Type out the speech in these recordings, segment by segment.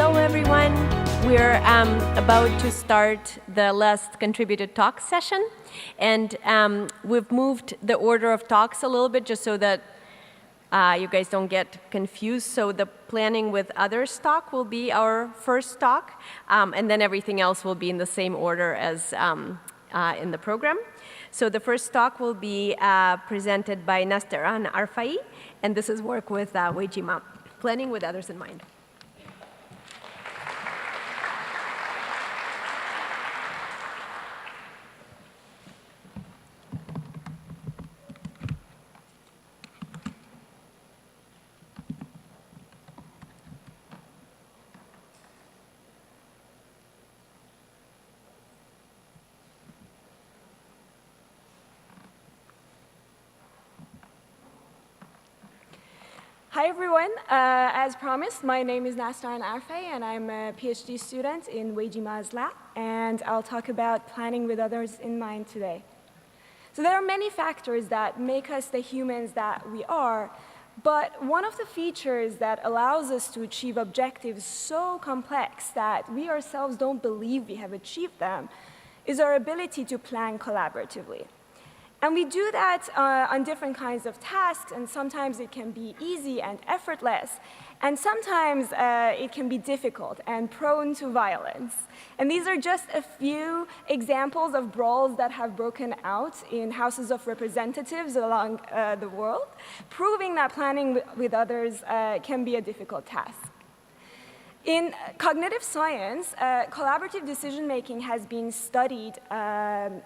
Hello, everyone. We're about to start the last contributed talk session. And we've moved the order of talks a little bit just so that you guys don't get confused. So the planning with others talk will be our first talk. And then everything else will be in the same order as in the program. So the first talk will be presented by Nastaran Arfai. And this is work with Weijima, planning with others in mind. Hi, everyone. As promised, my name is Nastaran Arfai, and I'm a PhD student in Weijima's lab, and I'll talk about planning with others in mind today. So there are many factors that make us the humans that we are, but one of the features that allows us to achieve objectives so complex that we ourselves don't believe we have achieved them is our ability to plan collaboratively. And we do that on different kinds of tasks, and sometimes it can be easy and effortless, and sometimes it can be difficult and prone to violence. And these are just a few examples of brawls that have broken out in houses of representatives along the world, proving that planning with others can be a difficult task. In cognitive science, collaborative decision-making has been studied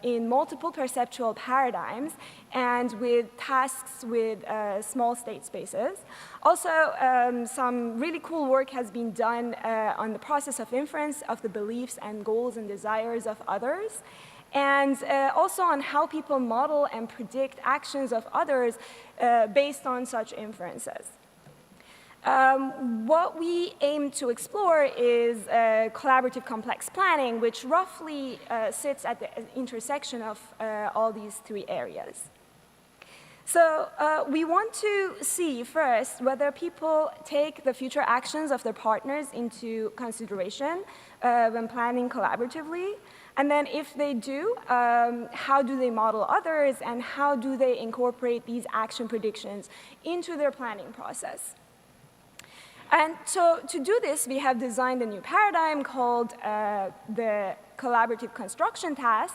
in multiple perceptual paradigms and with tasks with small state spaces. Also, some really cool work has been done on the process of inference of the beliefs and goals and desires of others, and also on how people model and predict actions of others based on such inferences. What we aim to explore is collaborative complex planning, which roughly sits at the intersection of all these three areas. So we want to see first whether people take the future actions of their partners into consideration when planning collaboratively. And then if they do, how do they model others, and how do they incorporate these action predictions into their planning process? And so to do this, we have designed a new paradigm called the collaborative construction task,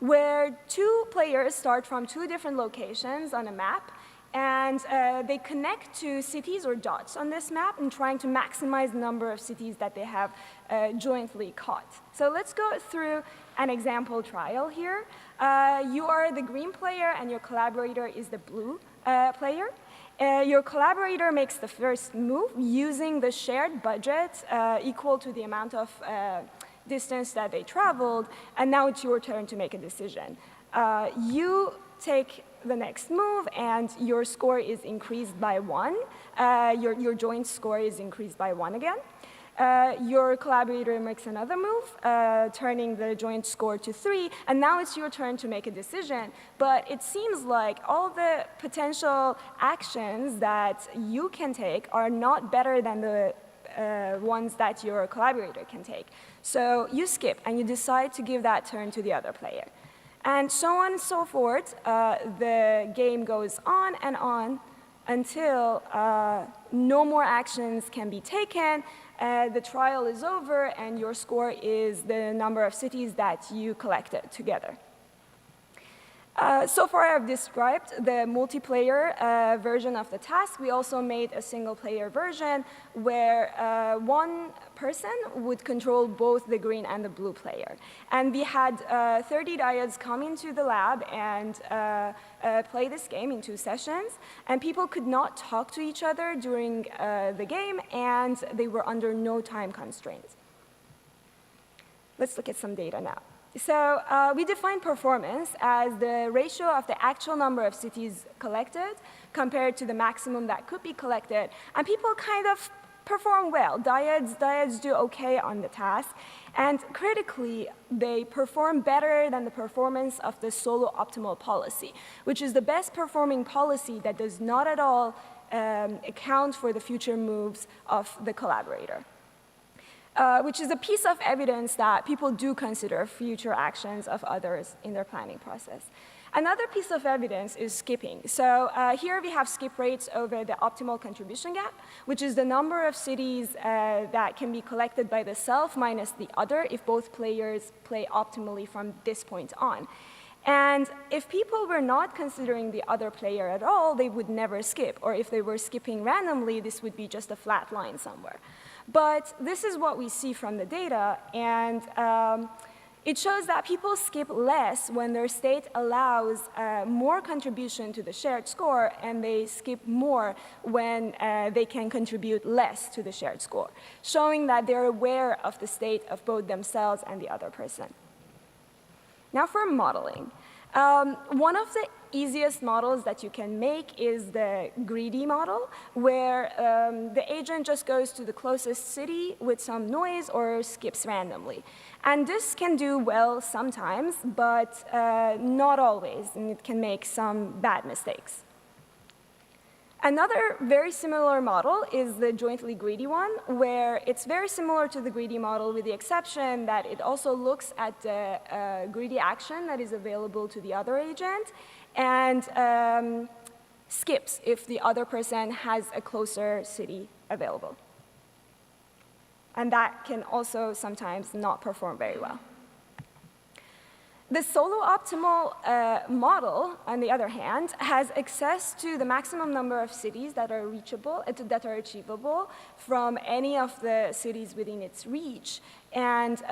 where two players start from two different locations on a map, and they connect to cities or dots on this map and trying to maximize the number of cities that they have jointly caught. So let's go through an example trial here. You are the green player, and your collaborator is the blue player. Your collaborator makes the first move using the shared budget equal to the amount of distance that they traveled, and now it's your turn to make a decision. You take the next move, and your score is increased by 1. Your joint score is increased by 1 again. Your collaborator makes another move, turning the joint score to 3, and now it's your turn to make a decision. But it seems like all the potential actions that you can take are not better than the ones that your collaborator can take. So you skip, and you decide to give that turn to the other player. And so on and so forth. The game goes on until no more actions can be taken. The trial is over, and your score is the number of cities that you collected together. So far, I've described the multiplayer version of the task. We also made a single-player version where one person would control both the green and the blue player. And we had 30 dyads come into the lab and play this game in 2 sessions. And people could not talk to each other during the game, and they were under no time constraints. Let's look at some data now. So we define performance as the ratio of the actual number of cities collected compared to the maximum that could be collected. And people kind of perform well. Dyads do OK on the task. And critically, they perform better than the performance of the solo optimal policy, which is the best performing policy that does not at all account for the future moves of the collaborator. which is a piece of evidence that people do consider future actions of others in their planning process. Another piece of evidence is skipping. So here we have skip rates over the optimal contribution gap, which is the number of cities that can be collected by the self minus the other if both players play optimally from this point on. And if people were not considering the other player at all, they would never skip. Or if they were skipping randomly, this would be just a flat line somewhere. But this is what we see from the data, and it shows that people skip less when their state allows more contribution to the shared score, and they skip more when they can contribute less to the shared score, showing that they're aware of the state of both themselves and the other person. Now for modeling. One of the easiest models that you can make is the greedy model, where the agent just goes to the closest city with some noise or skips randomly. And this can do well sometimes, but not always, and it can make some bad mistakes. Another very similar model is the jointly greedy one, where it's very similar to the greedy model with the exception that it also looks at the greedy action that is available to the other agent and skips if the other person has a closer city available. And that can also sometimes not perform very well. The solo optimal model, on the other hand, has access to the maximum number of cities that are reachable, that are achievable from any of the cities within its reach, and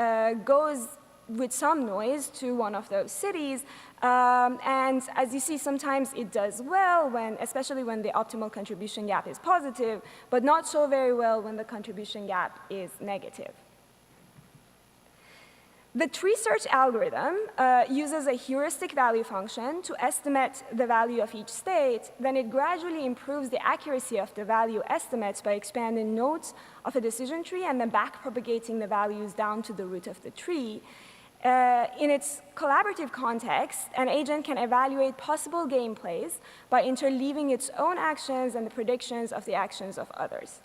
goes with some noise to one of those cities. And as you see, sometimes it does well, especially when the optimal contribution gap is positive, but not so very well when the contribution gap is negative. The tree search algorithm uses a heuristic value function to estimate the value of each state. Then it gradually improves the accuracy of the value estimates by expanding nodes of a decision tree and then backpropagating the values down to the root of the tree. In its collaborative context, an agent can evaluate possible gameplays by interleaving its own actions and the predictions of the actions of others.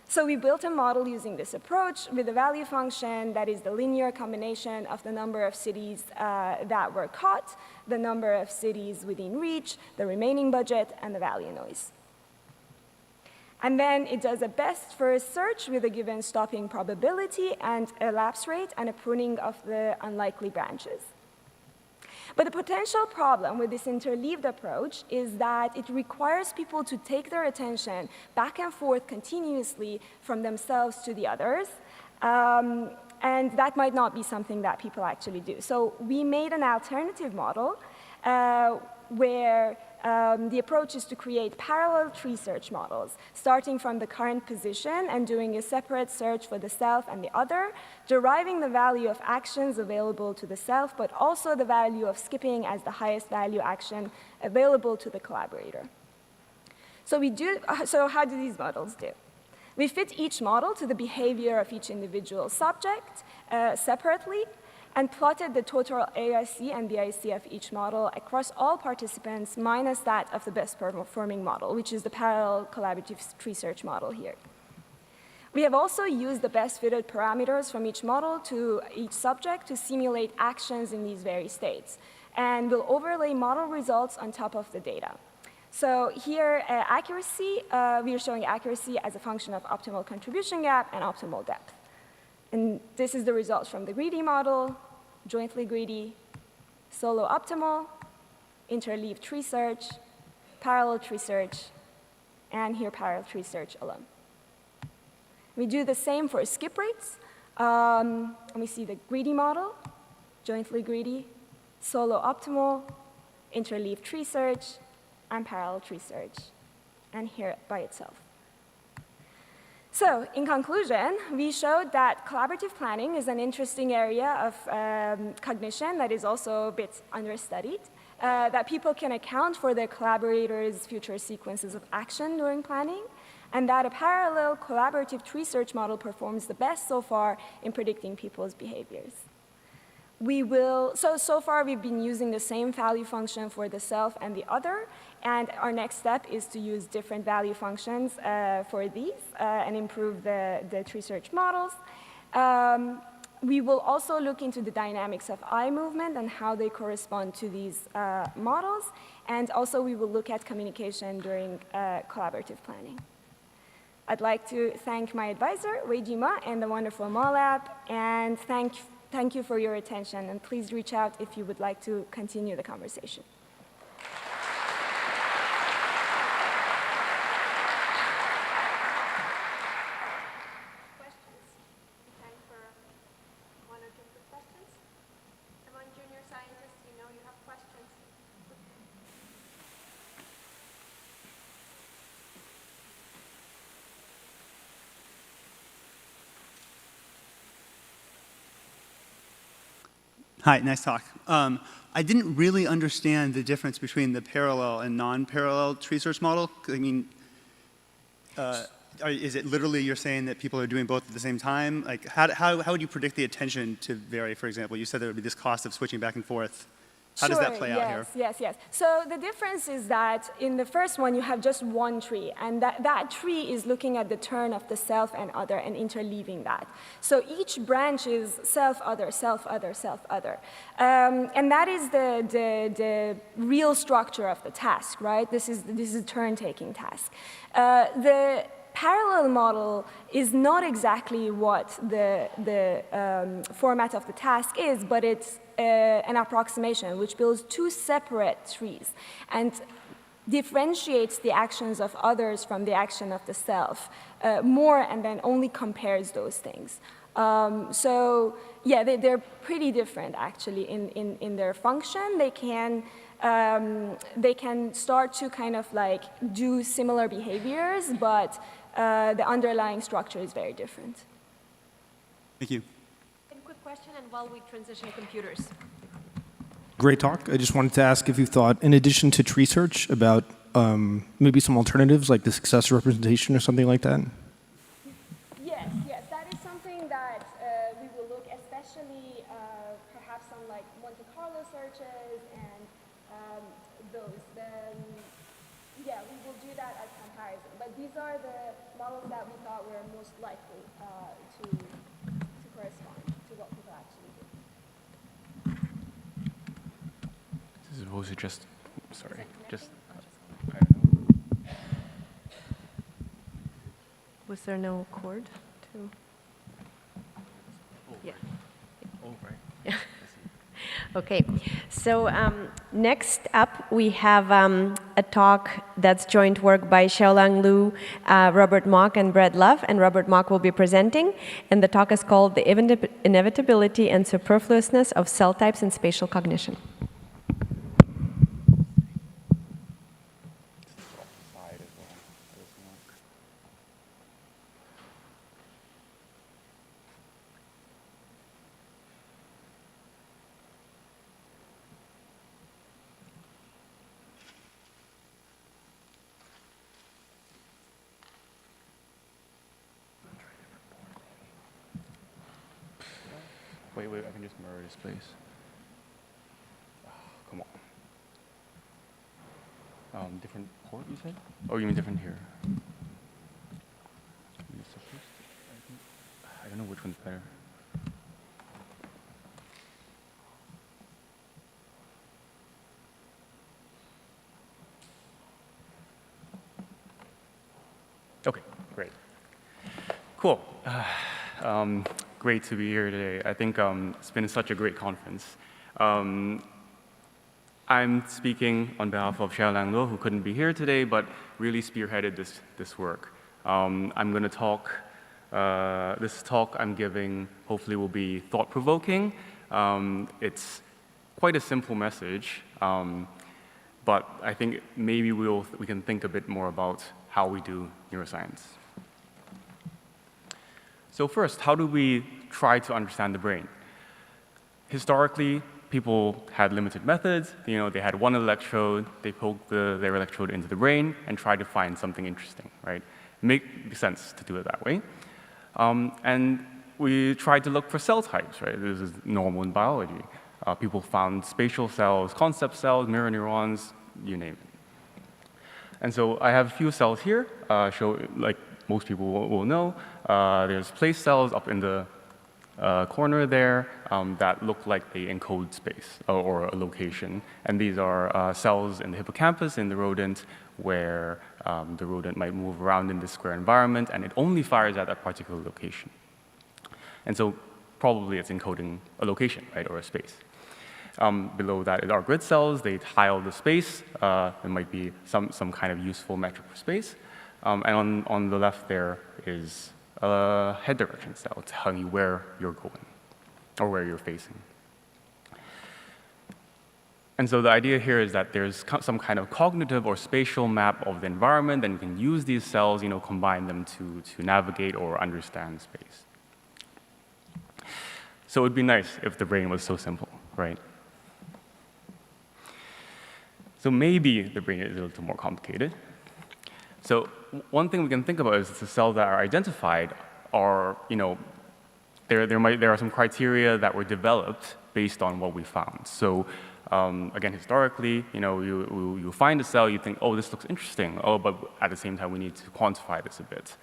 So we built a model using this approach with a value function that is the linear combination of the number of cities that were caught, the number of cities within reach, the remaining budget, and the value noise. And then it does a best first search with a given stopping probability and a lapse rate and a pruning of the unlikely branches. But the potential problem with this interleaved approach is that it requires people to take their attention back and forth continuously from themselves to the others, and that might not be something that people actually do. So we made an alternative model where the approach is to create parallel tree search models, starting from the current position and doing a separate search for the self and the other, deriving the value of actions available to the self, but also the value of skipping as the highest value action available to the collaborator. So how do these models do? We fit each model to the behavior of each individual subject separately, and plotted the total AIC and BIC of each model across all participants minus that of the best performing model, which is the parallel collaborative tree search model here. We have also used the best fitted parameters from each model to each subject to simulate actions in these various states, and we'll overlay model results on top of the data. So here, accuracy, we are showing accuracy as a function of optimal contribution gap and optimal depth. And this is the results from the greedy model, jointly greedy, solo optimal, interleaved tree search, parallel tree search, and here parallel tree search alone. We do the same for skip rates. And we see the greedy model, jointly greedy, solo optimal, interleaved tree search, and parallel tree search, and here by itself. So, in conclusion, we showed that collaborative planning is an interesting area of cognition that is also a bit understudied, that people can account for their collaborators' future sequences of action during planning, and that a parallel collaborative tree search model performs the best so far in predicting people's behaviors. So far we've been using the same value function for the self and the other, and our next step is to use different value functions for these and improve the tree search models. We will also look into the dynamics of eye movement and how they correspond to these models. And also we will look at communication during collaborative planning. I'd like to thank my advisor, Wei Jima, and the wonderful MALAB, and thank you for your attention. And please reach out if you would like to continue the conversation. Questions? Time for one or two quick questions. Come on, junior scientists, you know you have questions. Hi, nice talk. I didn't really understand the difference between the parallel and non-parallel tree search model. I mean, is it literally you're saying that people are doing both at the same time? Like, how would you predict the attention to vary, for example? You said there would be this cost of switching back and forth. How does that play out here? Yes. So the difference is that in the first one, you have just one tree, and that tree is looking at the turn of the self and other and interleaving that. So each branch is self, other, self, other, self, other. And that is the real structure of the task, right? This is a turn-taking task. The parallel model is not exactly what the format of the task is, but it's an approximation which builds two separate trees and differentiates the actions of others from the action of the self more, and then only compares those things. So yeah, they're pretty different actually in their function. They can start to kind of like do similar behaviors, but the underlying structure is very different. Thank you. And quick question, and while we transition computers. Great talk. I just wanted to ask if you thought, in addition to tree search, about maybe some alternatives like the successor representation or something like that? Yes, that is something that we will look, especially perhaps on like Monte Carlo searches and those. Yeah, we will do that as comparison. But these are the models that we thought were most likely to correspond to what people actually do. This is supposed to just, sorry, just, I don't know. Was there no cord to? Yeah. Oh, right. Yeah. Okay, so next up we have a talk that's joint work by Xiaolang Lu, Robert Mock, and Brad Love, and Robert Mock will be presenting, and the talk is called The Inevitability and Superfluousness of Cell Types in Spatial Cognition. Wait, I can just mirror this, please. Oh, come on. Different port, you said? Oh, you mean different here? I don't know which one's better. Okay, great. Cool. Great to be here today. I think it's been such a great conference. I'm speaking on behalf of Xiaolang Lu, who couldn't be here today, but really spearheaded this work. I'm going to talk, this talk I'm giving hopefully will be thought-provoking. It's quite a simple message, but I think maybe we can think a bit more about how we do neuroscience. So first, how do we try to understand the brain? Historically, people had limited methods. You know, they had one electrode, they poked their electrode into the brain and tried to find something interesting, right? It makes sense to do it that way. And we tried to look for cell types, right? This is normal in biology. People found spatial cells, concept cells, mirror neurons, you name it. And so I have a few cells here, like most people will know. There's place cells up in the corner there that look like they encode space or a location. And these are cells in the hippocampus in the rodent where the rodent might move around in this square environment, and it only fires at that particular location. And so probably it's encoding a location, right, or a space. Below that are grid cells. They tile the space. There might be some kind of useful metric for space. And on the left there is a head direction cell telling you where you're going or where you're facing. And so the idea here is that there's some kind of cognitive or spatial map of the environment, and you can use these cells, combine them to navigate or understand space. So it would be nice if the brain was so simple, right? So maybe the brain is a little more complicated. So one thing we can think about is the cells that are identified are, there are some criteria that were developed based on what we found. So again, historically, you find a cell, you think, oh, this looks interesting. Oh, but at the same time, we need to quantify this a bit.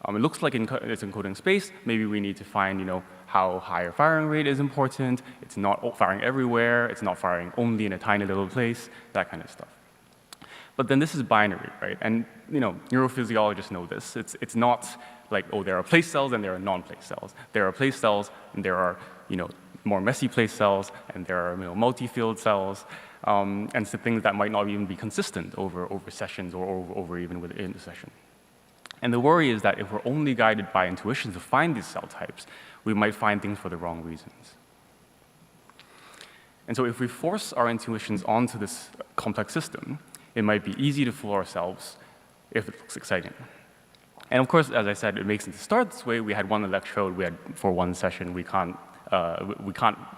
It looks like it's encoding space. Maybe we need to find, how higher firing rate is important. It's not firing everywhere. It's not firing only in a tiny little place, that kind of stuff. But then this is binary, right? And neurophysiologists know this. It's not like, oh, there are place cells and there are non-place cells. There are place cells and there are more messy place cells, and there are multi-field cells, and so things that might not even be consistent over sessions or over even within the session. And the worry is that if we're only guided by intuition to find these cell types, we might find things for the wrong reasons. And so if we force our intuitions onto this complex system, it might be easy to fool ourselves if it looks exciting. And of course, as I said, it makes sense to start this way. We had one electrode, for one session, we can't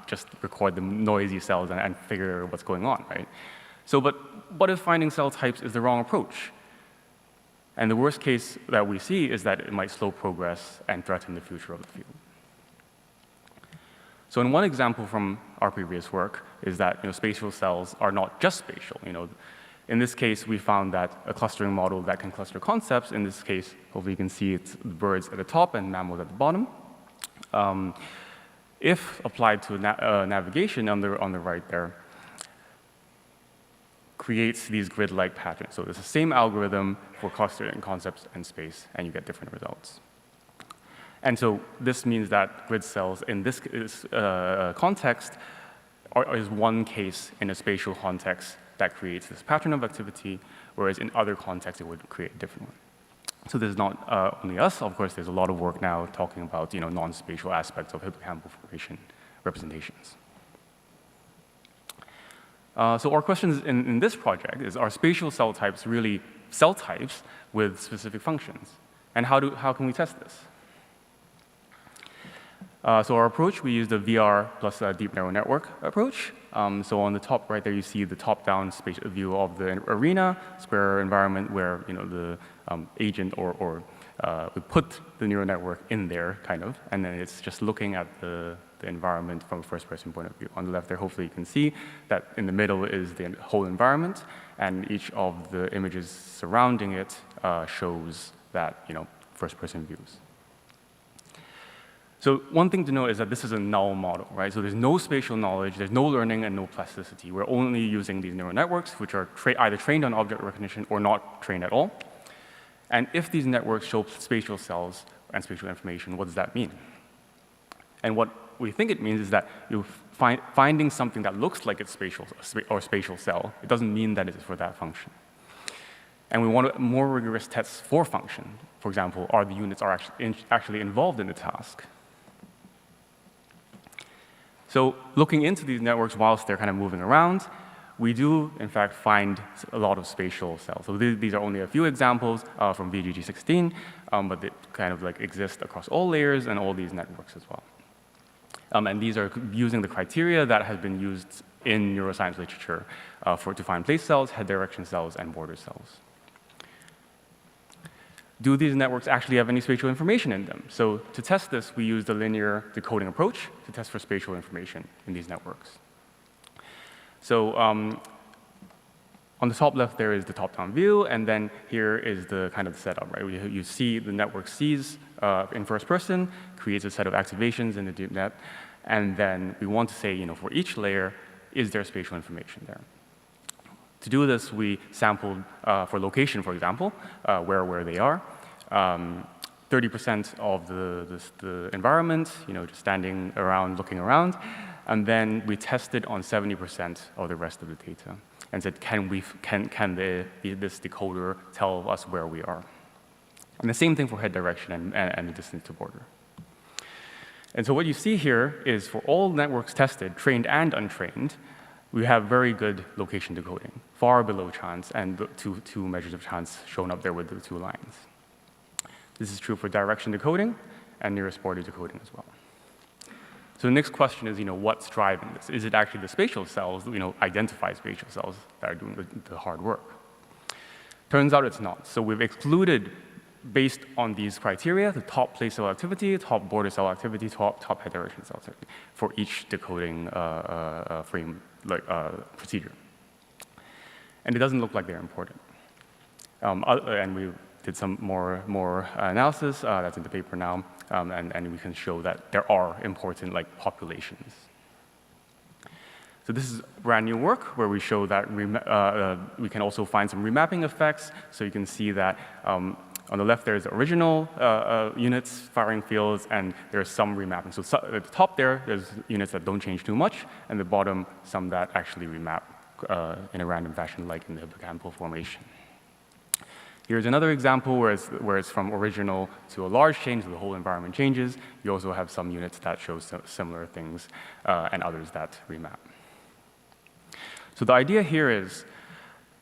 just record the noisy cells and figure what's going on, right? So, but what if finding cell types is the wrong approach? And the worst case that we see is that it might slow progress and threaten the future of the field. So in one example from our previous work is that spatial cells are not just spatial. In this case, we found that a clustering model that can cluster concepts, in this case, hopefully you can see it's birds at the top and mammals at the bottom. If applied to navigation on the right there, creates these grid-like patterns. So it's the same algorithm for clustering concepts and space, and you get different results. And so this means that grid cells in this context is one case in a spatial context that creates this pattern of activity, whereas in other contexts it would create a different one. So this is not only us. Of course, there's a lot of work now talking about non-spatial aspects of hippocampal formation representations. So our questions in this project is, are spatial cell types really cell types with specific functions? And how can we test this? So our approach, we used a VR plus a deep neural network approach. So on the top right there, you see the top-down spatial view of the arena, square environment where the agent or we put the neural network in there, kind of, and then it's just looking at the environment from a first-person point of view. On the left there, hopefully you can see that in the middle is the whole environment, and each of the images surrounding it shows that first-person views. So one thing to note is that this is a null model, right? So there's no spatial knowledge, there's no learning, and no plasticity. We're only using these neural networks, which are either trained on object recognition or not trained at all. And if these networks show spatial cells and spatial information, what does that mean? And what we think it means is that finding something that looks like it's spatial or spatial cell, it doesn't mean that it is for that function. And we want more rigorous tests for function. For example, are the units actually involved in the task? So looking into these networks whilst they're kind of moving around, we do, in fact, find a lot of spatial cells. So these are only a few examples from VGG16, but they kind of exist across all layers and all these networks as well. And these are using the criteria that has been used in neuroscience literature to find place cells, head direction cells, and border cells. Do these networks actually have any spatial information in them? So to test this, we use the linear decoding approach to test for spatial information in these networks. So On the top left, there is the top-down view, and then here is the kind of setup, right? You see the network sees in first person, creates a set of activations in the deep net, and then we want to say, for each layer, is there spatial information there? To do this, we sampled for location, for example, where they are. 30% of the environment, just standing around, looking around, and then we tested on 70% of the rest of the data, and said, can this decoder tell us where we are? And the same thing for head direction and the distance to border. And so what you see here is for all networks tested, trained and untrained, we have very good location decoding, far below chance, and the two measures of chance shown up there with the 2 lines. This is true for direction decoding and nearest border decoding as well. So the next question is, what's driving this? Is it actually the spatial cells, identify spatial cells that are doing the hard work? Turns out it's not. So we've excluded, based on these criteria, the top place cell activity, top border cell activity, top head direction cell activity for each decoding procedure. And it doesn't look like they're important. And we did some more analysis that's in the paper now, and we can show that there are important populations. So this is brand new work where we show that we can also find some remapping effects. So you can see that on the left there's original units, firing fields, and there's some remapping. So at the top there's units that don't change too much, and the bottom some that actually remap in a random fashion, like in the hippocampal formation. Here's another example where it's from original to a large change, so the whole environment changes. You also have some units that show similar things and others that remap. So the idea here is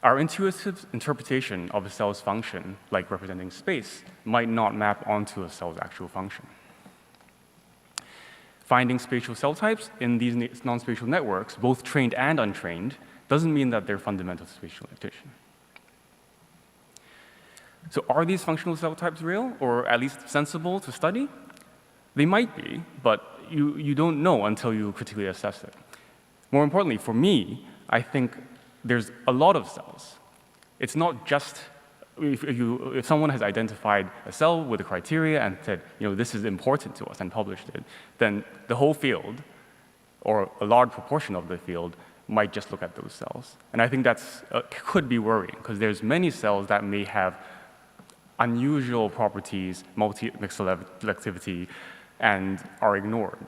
our intuitive interpretation of a cell's function, like representing space, might not map onto a cell's actual function. Finding spatial cell types in these non-spatial networks, both trained and untrained, doesn't mean that they're fundamental to spatial adaptation. So are these functional cell types real, or at least sensible to study? They might be, but you don't know until you critically assess it. More importantly, for me, I think there's a lot of cells. It's not just, if someone has identified a cell with a criteria and said, this is important to us and published it, then the whole field, or a large proportion of the field, might just look at those cells. And I think that's could be worrying, because there's many cells that may have unusual properties, multi-mixed selectivity, and are ignored.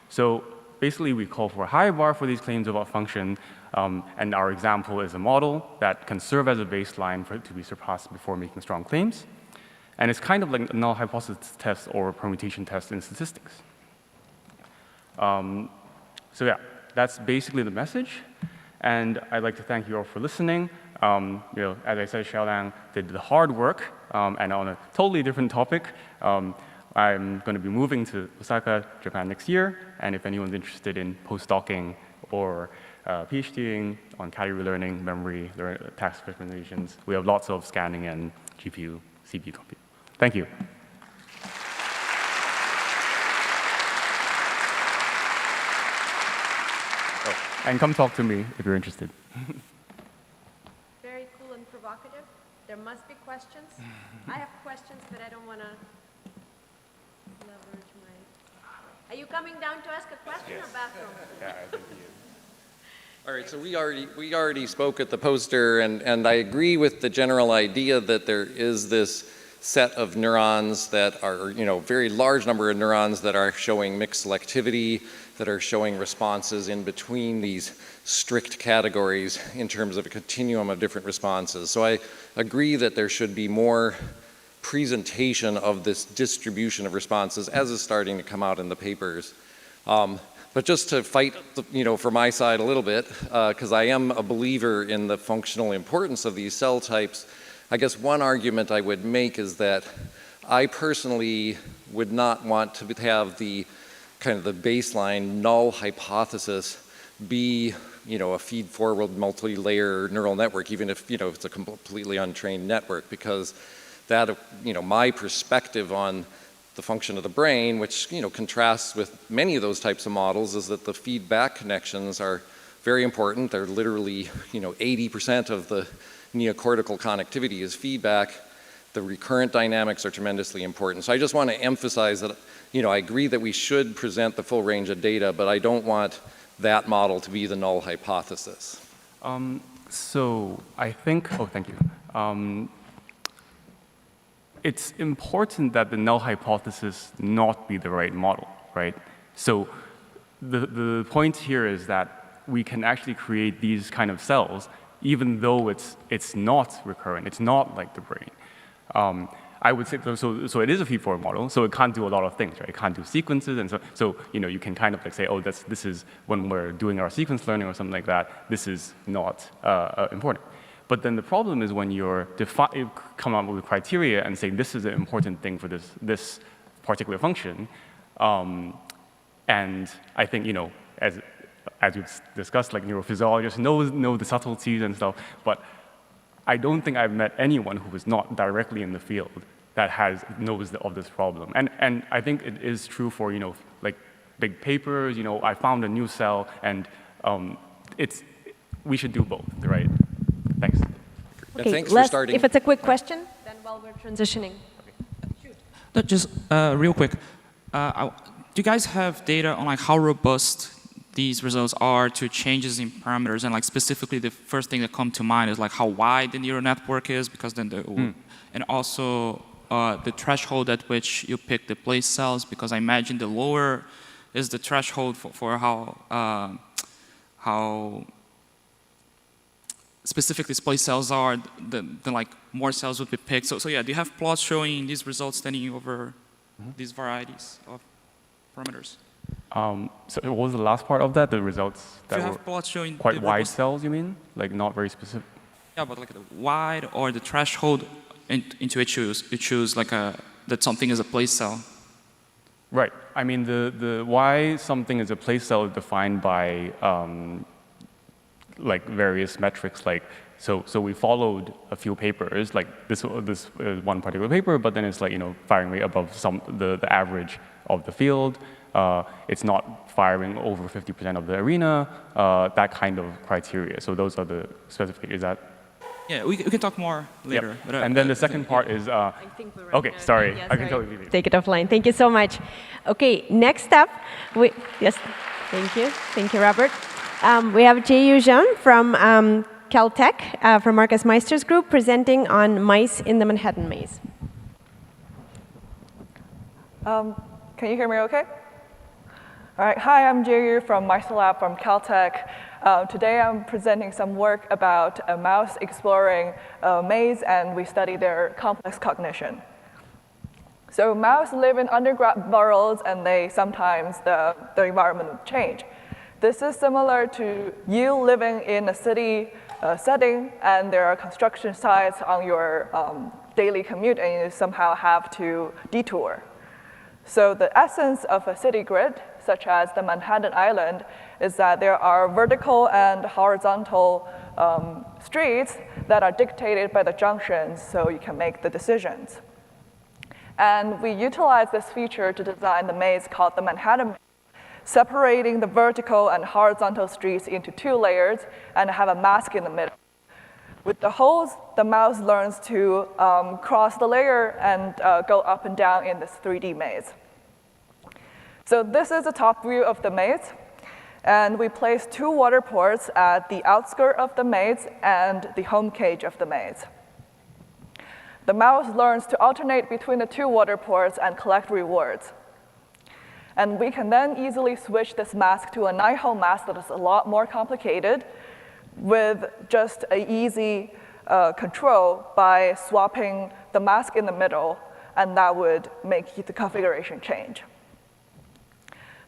So basically, we call for a high bar for these claims about function, and our example is a model that can serve as a baseline for it to be surpassed before making strong claims. And it's kind of like a null hypothesis test or a permutation test in statistics. So yeah, that's basically the message. And I'd like to thank you all for listening. As I said, Xiaolang did the hard work, and on a totally different topic. I'm going to be moving to Osaka, Japan next year, and if anyone's interested in postdocing or PhDing on category learning, memory, task recommendations, we have lots of scanning and GPU, CPU compute. Thank you. And come talk to me if you're interested. Very cool and provocative. There must be questions. I have questions, but I don't want to leverage my... Are you coming down to ask a question or bathroom? Yeah, I think he is. All right, so we already spoke at the poster, and I agree with the general idea that there is this set of neurons that are, very large number of neurons that are showing mixed selectivity, that are showing responses in between these strict categories in terms of a continuum of different responses. So I agree that there should be more presentation of this distribution of responses as is starting to come out in the papers. But just to fight, for my side a little bit, because I am a believer in the functional importance of these cell types, I guess one argument I would make is that I personally would not want to have the kind of the baseline null hypothesis be, a feed-forward multi-layer neural network, even if, it's a completely untrained network, because that, my perspective on the function of the brain, which, contrasts with many of those types of models, is that the feedback connections are very important. They're literally, 80% of the neocortical connectivity is feedback. The recurrent dynamics are tremendously important. So I just want to emphasize that, I agree that we should present the full range of data, but I don't want that model to be the null hypothesis. So I think, thank you. It's important that the null hypothesis not be the right model, right? So the point here is that we can actually create these kind of cells even though it's not recurrent, it's not like the brain. I would say, so it is a feed-forward model, so it can't do a lot of things, right? It can't do sequences, and so you can kind of like say, oh, this is when we're doing our sequence learning or something like that, this is not important. But then the problem is when you come up with criteria and say this is an important thing for this particular function, and I think as we've discussed, like neurophysiologists know the subtleties and stuff, but I don't think I've met anyone who is not directly in the field that knows of this problem. And I think it is true for, like big papers, I found a new cell, and we should do both, right? Thanks. Okay, thanks for starting. If it's a quick question, then while we're transitioning. No, just real quick, do you guys have data on like how robust these results are to changes in parameters, and like specifically the first thing that comes to mind is like how wide the neural network is, because then and also the threshold at which you pick the place cells, because I imagine the lower is the threshold for how specific these place cells are, then like more cells would be picked. So yeah, do you have plots showing these results standing over these varieties of parameters? So what was the last part of that? The results that you were have plots showing quite wide cells, you mean? Like not very specific? Yeah, but like the wide or the threshold into which you choose like that something is a place cell. Right. I mean, the why something is a place cell is defined by like various metrics. Like so we followed a few papers, like this one particular paper, but then it's like firing rate above the average of the field. It's not firing over 50% of the arena, that kind of criteria. So those are the specific, is that? Yeah, we can talk more later. Yep. But, and then the second part is, I think we're okay, sorry, yeah, I can totally leave it. Take it offline. Thank you so much. Okay, next up, yes, thank you, Robert. We have Jie-Yu Zhang from Caltech, from Marcus Meister's group, presenting on mice in the Manhattan maze. Can you hear me okay? All right, hi, I'm Jie-Yu from Meister Lab from Caltech. Today I'm presenting some work about a mouse exploring a maze, and we study their complex cognition. So mouse live in underground burrows, and sometimes the environment will change. This is similar to you living in a city setting, and there are construction sites on your daily commute, and you somehow have to detour. So the essence of a city grid, such as the Manhattan Island, is that there are vertical and horizontal streets that are dictated by the junctions, so you can make the decisions. And we utilize this feature to design the maze called the Manhattan maze, separating the vertical and horizontal streets into 2 layers and have a mask in the middle. With the holes, the mouse learns to cross the layer and go up and down in this 3D maze. So this is the top view of the maze. And we place 2 water ports at the outskirts of the maze and the home cage of the maze. The mouse learns to alternate between the 2 water ports and collect rewards. And we can then easily switch this mask to a 9-hole mask that is a lot more complicated, with just an easy control by swapping the mask in the middle, and that would make the configuration change.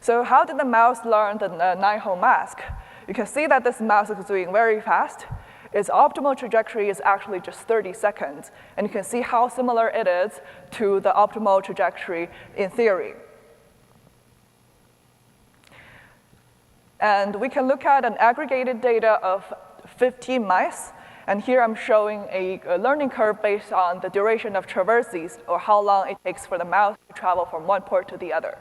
So how did the mouse learn the 9-hole mask? You can see that this mouse is doing very fast. Its optimal trajectory is actually just 30 seconds, and you can see how similar it is to the optimal trajectory in theory. And we can look at an aggregated data of 15 mice. And here I'm showing a learning curve based on the duration of traverses, or how long it takes for the mouse to travel from one port to the other.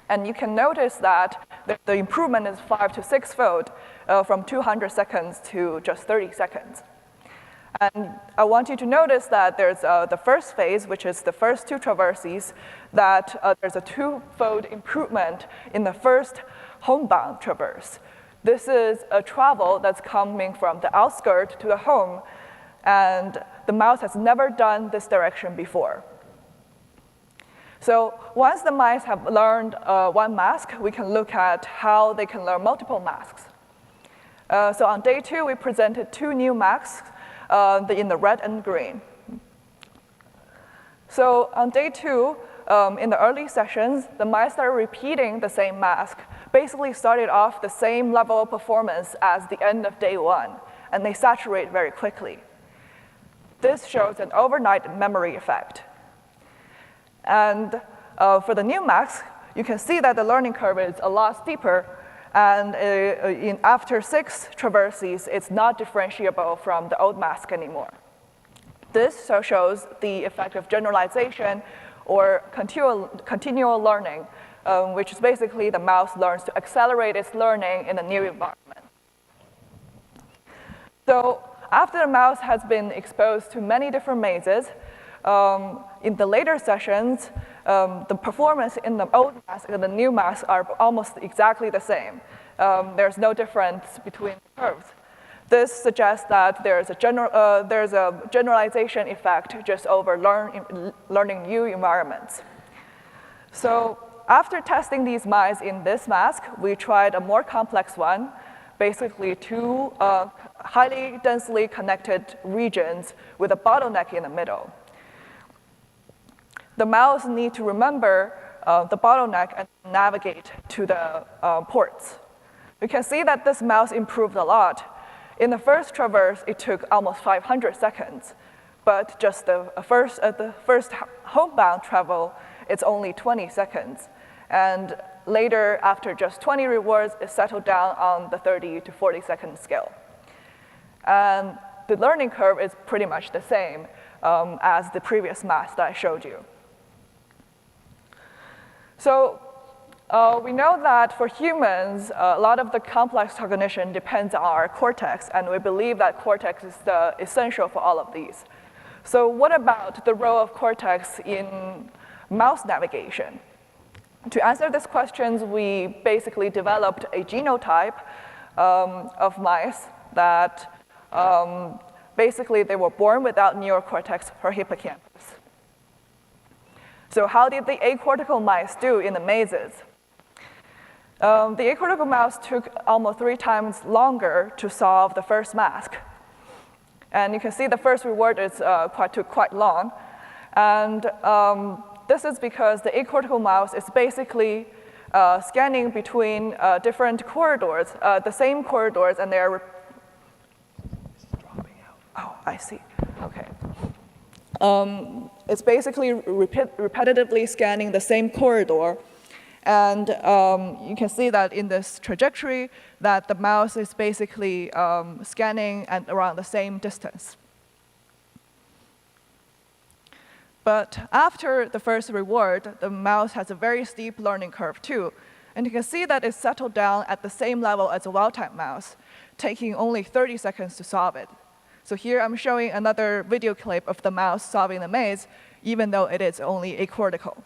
And you can notice that the improvement is 5 to 6-fold from 200 seconds to just 30 seconds. And I want you to notice that there's the first phase, which is the first 2 traverses, that there's a 2-fold improvement in the first homebound traverse. This is a travel that's coming from the outskirts to the home, and the mouse has never done this direction before. So once the mice have learned one mask, we can look at how they can learn multiple masks. So on day 2, we presented 2 new masks in the red and green. So on day 2, in the early sessions, the mice that are repeating the same mask basically started off the same level of performance as the end of day 1, and they saturate very quickly. This shows an overnight memory effect. And for the new masks, you can see that the learning curve is a lot steeper, and after 6 traverses, it's not differentiable from the old mask anymore. This shows the effect of generalization or continual learning, which is basically the mouse learns to accelerate its learning in a new environment. So after the mouse has been exposed to many different mazes, in the later sessions, the performance in the old mask and the new mask are almost exactly the same. There's no difference between the curves. This suggests that there's a generalization effect just over learning new environments. So after testing these mice in this mask, we tried a more complex one, basically 2 highly densely connected regions with a bottleneck in the middle. The mouse need to remember the bottleneck and navigate to the ports. You can see that this mouse improved a lot. In the first traverse, it took almost 500 seconds, but just the first homebound travel, it's only 20 seconds. And later, after just 20 rewards, it settled down on the 30 to 40 second scale. And the learning curve is pretty much the same as the previous mask that I showed you. So we know that for humans, a lot of the complex cognition depends on our cortex, and we believe that cortex is essential for all of these. So what about the role of cortex in mouse navigation? To answer these questions, we basically developed a genotype of mice that basically they were born without neocortex or hippocampus. So how did the acortical mice do in the mazes? The acortical mouse took almost 3 times longer to solve the first mask. And you can see the first reward took quite long. And this is because the acortical mouse is basically scanning between different corridors, the same corridors, and they're dropping out. Oh, I see. Okay. It's basically repetitively scanning the same corridor. And you can see that in this trajectory that the mouse is basically scanning at around the same distance. But after the first reward, the mouse has a very steep learning curve too. And you can see that it settled down at the same level as a wild-type mouse, taking only 30 seconds to solve it. So here I'm showing another video clip of the mouse solving the maze, even though it is only acortical.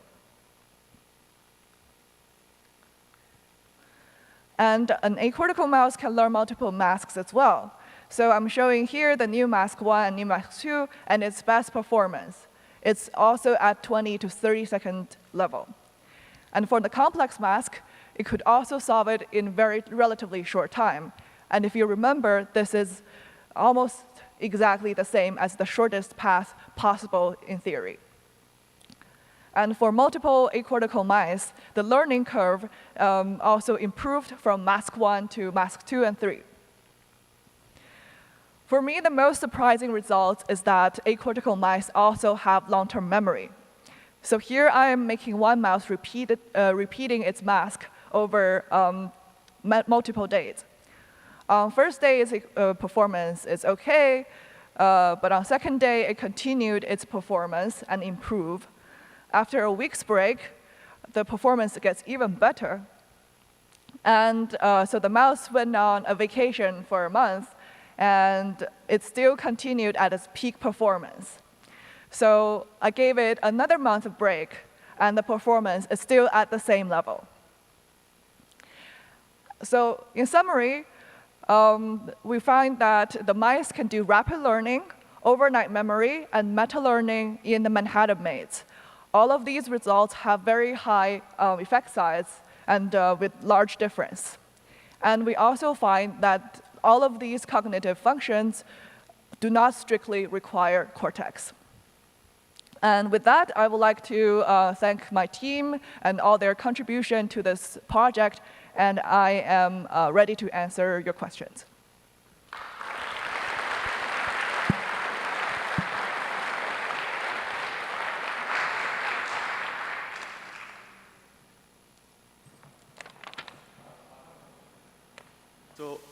And an acortical mouse can learn multiple masks as well. So I'm showing here the new mask 1 and new mask 2 and its best performance. It's also at 20 to 30 second level. And for the complex mask, it could also solve it in relatively short time. And if you remember, this is almost exactly the same as the shortest path possible in theory. And for multiple acortical mice, the learning curve also improved from mask 1 to mask 2 and 3. For me, the most surprising result is that acortical mice also have long-term memory. So here I am making one mouse repeating its mask over multiple days. On first day, its performance is okay, but on second day, it continued its performance and improved. After a week's break, the performance gets even better. And so the mouse went on a vacation for a month, and it still continued at its peak performance. So I gave it another month of break, and the performance is still at the same level. So in summary, we find that the mice can do rapid learning, overnight memory, and meta-learning in the Manhattan maze. All of these results have very high effect size and with large difference. And we also find that all of these cognitive functions do not strictly require cortex. And with that, I would like to thank my team and all their contribution to this project, and I am ready to answer your questions.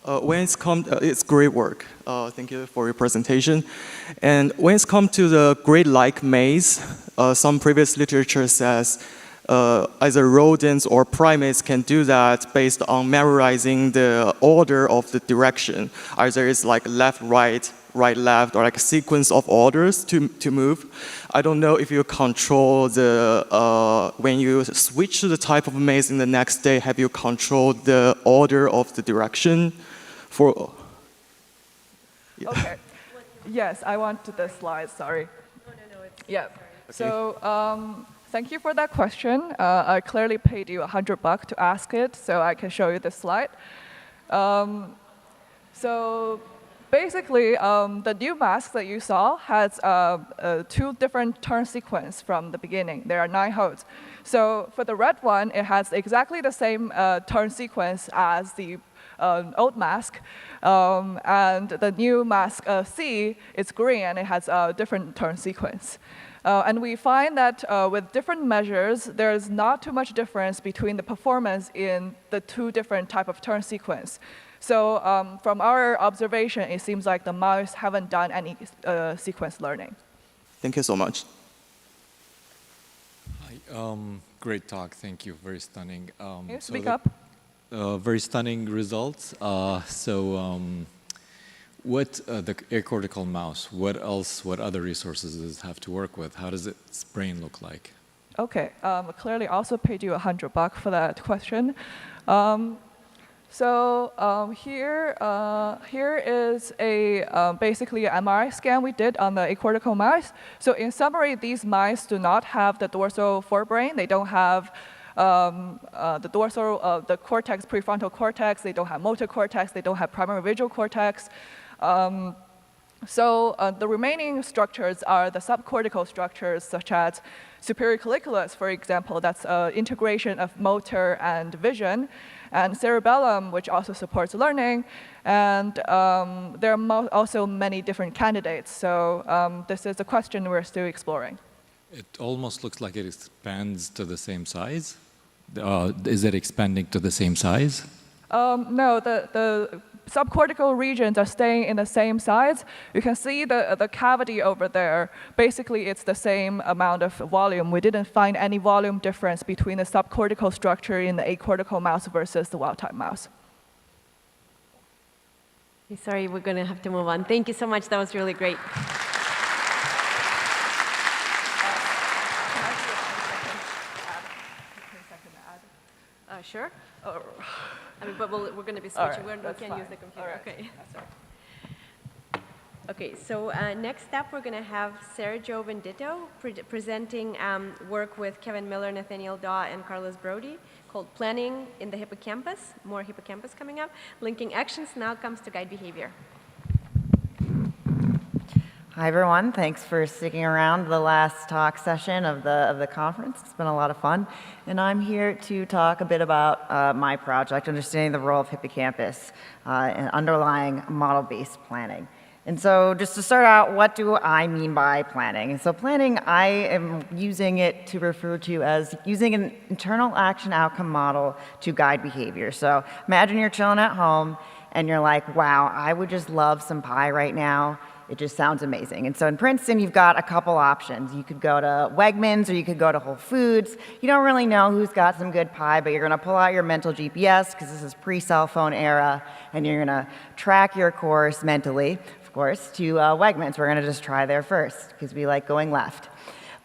When it's come, it's great work. Thank you for your presentation. And when it's come to the grid-like maze, some previous literature says either rodents or primates can do that based on memorizing the order of the direction. Either it's like left, right, right, left, or like a sequence of orders to move. I don't know if you control the, when you switch to the type of maze in the next day, have you controlled the order of the direction for? Yeah. Okay. Yes, I want the slide, sorry. No, it's yeah. sorry. Okay. So thank you for that question. I clearly paid you $100 to ask it, so I can show you this slide. So basically, the new mask that you saw has 2 different turn sequences from the beginning. There are 9 holds. So for the red one, it has exactly the same turn sequence as the old mask. And the new mask C is green, and it has a different turn sequence. And we find that with different measures, there's not too much difference between the performance in the 2 different type of turn sequence. So from our observation, it seems like the mice haven't done any sequence learning. Thank you so much. Hi, great talk. Thank you. Very stunning. Can you speak up? Very stunning results. What the acortical mouse? What else? What other resources does it have to work with? How does its brain look like? Okay. Clearly, also paid you $100 for that question. Here is a basically an MRI scan we did on the acortical mice. So in summary, these mice do not have the dorsal forebrain. They don't have the dorsal, the cortex, prefrontal cortex. They don't have motor cortex. They don't have primary visual cortex. The remaining structures are the subcortical structures, such as superior colliculus, for example. That's integration of motor and vision. And cerebellum, which also supports learning. And there are also many different candidates. So this is a question we're still exploring. It almost looks like it expands to the same size. Is it expanding to the same size? No, the subcortical regions are staying in the same size. You can see the cavity over there. Basically, it's the same amount of volume. We didn't find any volume difference between the subcortical structure in the acortical mouse versus the wild-type mouse. Sorry, we're going to have to move on. Thank you so much. That was really great. Sure. Oh. I mean, but we're going to be switching. Right, we can't use the computer. Right. Okay. Okay. So next up, we're going to have Sarah Jo Venditto presenting work with Kevin Miller, Nathaniel Daw, and Carlos Brody called "Planning in the Hippocampus." More hippocampus coming up. Linking actions now comes to guide behavior. Hi, everyone. Thanks for sticking around the last talk session of the conference. It's been a lot of fun. And I'm here to talk a bit about my project, Understanding the Role of Hippocampus and Underlying Model-Based Planning. And so just to start out, what do I mean by planning? So planning, I am using it to refer to as using an internal action outcome model to guide behavior. So imagine you're chilling at home and you're like, wow, I would just love some pie right now. it just sounds amazing. And so in Princeton, you've got a couple options. You could go to Wegmans or you could go to Whole Foods. You don't really know who's got some good pie, but you're going to pull out your mental GPS, because this is pre-cell phone era, and you're going to track your course mentally, of course, to Wegmans. We're going to just try there first, because we like going left.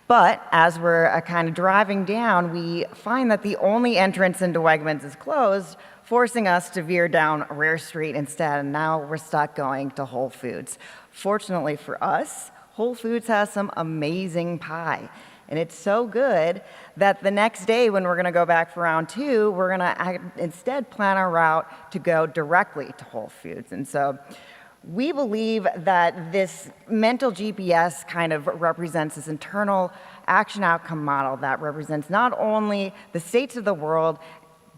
But as we're kind of driving down, we find that the only entrance into Wegmans is closed, forcing us to veer down Rare Street instead, and now we're stuck going to Whole Foods. Fortunately for us, Whole Foods has some amazing pie, and it's so good that the next day when we're going to go back for round 2, we're going to instead plan our route to go directly to Whole Foods. And so we believe that this mental GPS kind of represents this internal action outcome model that represents not only the states of the world,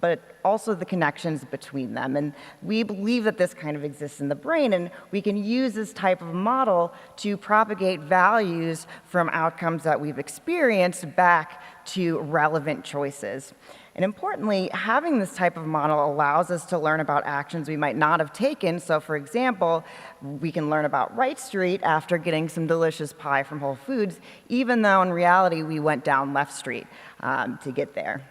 but also the connections between them. And we believe that this kind of exists in the brain, and we can use this type of model to propagate values from outcomes that we've experienced back to relevant choices. And importantly, having this type of model allows us to learn about actions we might not have taken. So for example, we can learn about Right Street after getting some delicious pie from Whole Foods, even though in reality we went down Left Street to get there.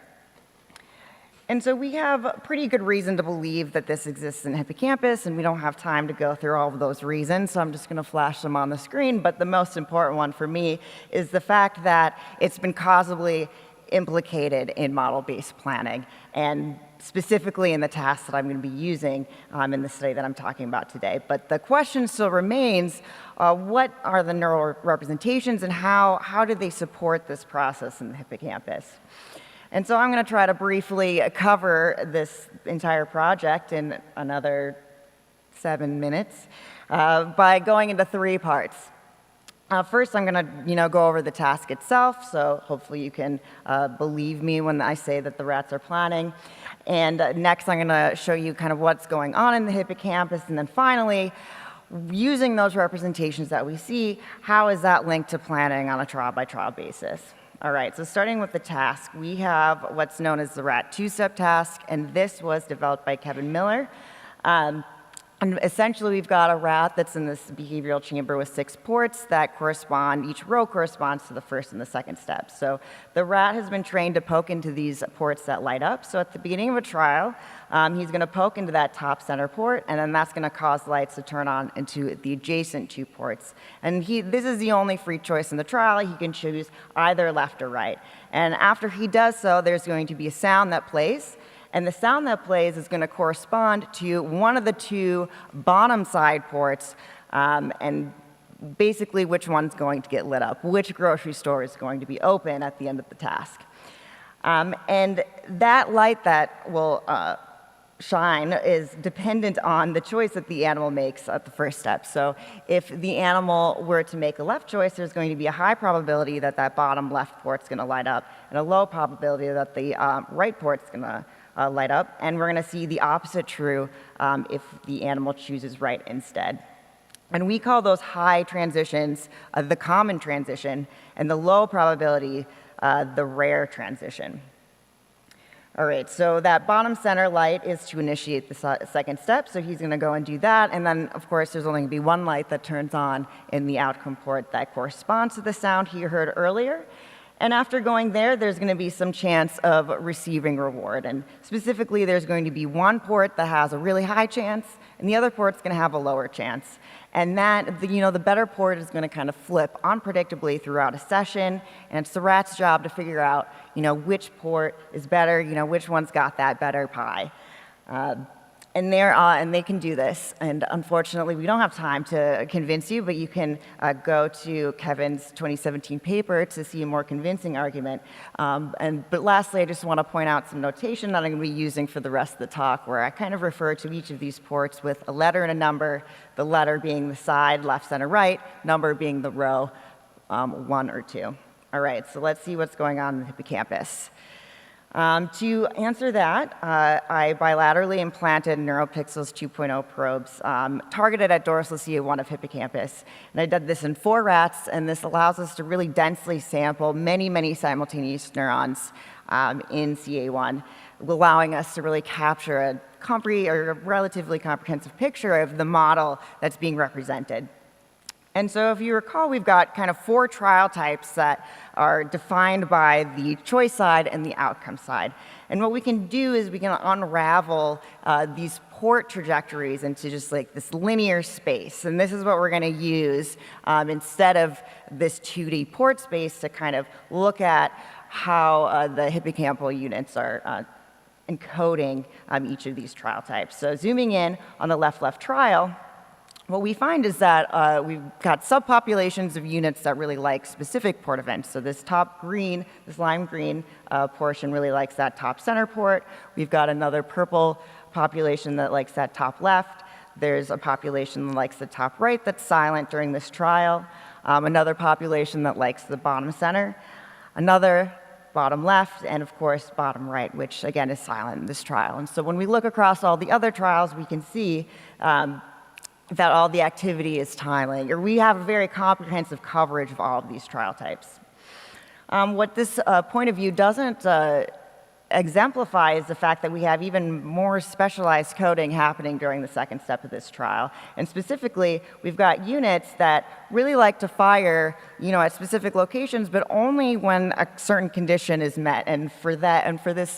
And so we have pretty good reason to believe that this exists in the hippocampus, and we don't have time to go through all of those reasons, so I'm just going to flash them on the screen. But the most important one for me is the fact that it's been causally implicated in model-based planning, and specifically in the tasks that I'm going to be using in the study that I'm talking about today. But the question still remains, what are the neural representations, and how do they support this process in the hippocampus? And so I'm going to try to briefly cover this entire project in another 7 minutes by going into 3 parts. First, I'm going to go over the task itself, so hopefully you can believe me when I say that the rats are planning. And next, I'm going to show you kind of what's going on in the hippocampus. And then finally, using those representations that we see, how is that linked to planning on a trial-by-trial basis? All right, so starting with the task, we have what's known as the rat 2-step task, and this was developed by Kevin Miller. And essentially, we've got a rat that's in this behavioral chamber with 6 ports that correspond, each row corresponds to the first and the second step. So the rat has been trained to poke into these ports that light up. So at the beginning of a trial, he's going to poke into that top center port, and then that's going to cause lights to turn on into the adjacent 2 ports. And this is the only free choice in the trial. He can choose either left or right. And after he does so, there's going to be a sound that plays. And the sound that plays is going to correspond to one of the 2 bottom side ports, and basically which one's going to get lit up, which grocery store is going to be open at the end of the task. And that light that will shine is dependent on the choice that the animal makes at the first step. So if the animal were to make a left choice, there's going to be a high probability that that bottom left port's going to light up, and a low probability that the right port's going to light up, and we're going to see the opposite true if the animal chooses right instead. And we call those high transitions the common transition, and the low probability the rare transition. All right, so that bottom center light is to initiate the second step, so he's going to go and do that, and then, of course, there's only going to be one light that turns on in the outcome port that corresponds to the sound he heard earlier. And after going there, there's going to be some chance of receiving reward. And specifically, there's going to be one port that has a really high chance, and the other port's going to have a lower chance. And that, the better port is going to kind of flip unpredictably throughout a session, and it's the rat's job to figure out, which port is better, which one's got that better pie. And they can do this. And unfortunately, we don't have time to convince you, but you can go to Kevin's 2017 paper to see a more convincing argument. But lastly, I just want to point out some notation that I'm going to be using for the rest of the talk, where I kind of refer to each of these ports with a letter and a number, the letter being the side, left, center, right, number being the row, 1 or 2. All right, so let's see what's going on in the hippocampus. To answer that, I bilaterally implanted NeuroPixels 2.0 probes targeted at dorsal CA1 of hippocampus. And I did this in 4 rats, and this allows us to really densely sample many, many simultaneous neurons in CA1, allowing us to really capture a relatively comprehensive picture of the model that's being represented. And so if you recall, we've got kind of 4 trial types that are defined by the choice side and the outcome side. And what we can do is we can unravel these port trajectories into just like this linear space. And this is what we're going to use instead of this 2D port space to kind of look at how the hippocampal units are encoding each of these trial types. So zooming in on the left trial, what we find is that we've got subpopulations of units that really like specific port events. So this top green, this lime green portion really likes that top center port. We've got another purple population that likes that top left. There's a population that likes the top right that's silent during this trial. Another population that likes the bottom center. Another bottom left, and of course bottom right, which again is silent in this trial. And so when we look across all the other trials, we can see that all the activity is tiling, or we have a very comprehensive coverage of all of these trial types. What this point of view doesn't exemplify is the fact that we have even more specialized coding happening during the second step of this trial. And specifically, we've got units that really like to fire, at specific locations, but only when a certain condition is met. And for this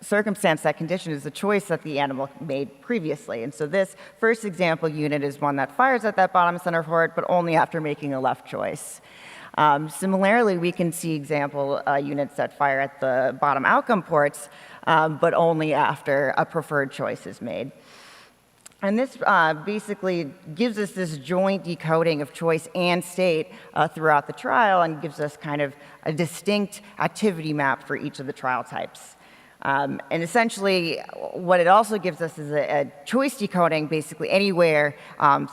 circumstance, that condition is the choice that the animal made previously. And so this first example unit is one that fires at that bottom center port, but only after making a left choice. Similarly, we can see example units that fire at the bottom outcome ports, but only after a preferred choice is made. And this basically gives us this joint decoding of choice and state throughout the trial, and gives us kind of a distinct activity map for each of the trial types. And essentially, what it also gives us is a choice decoding basically anywhere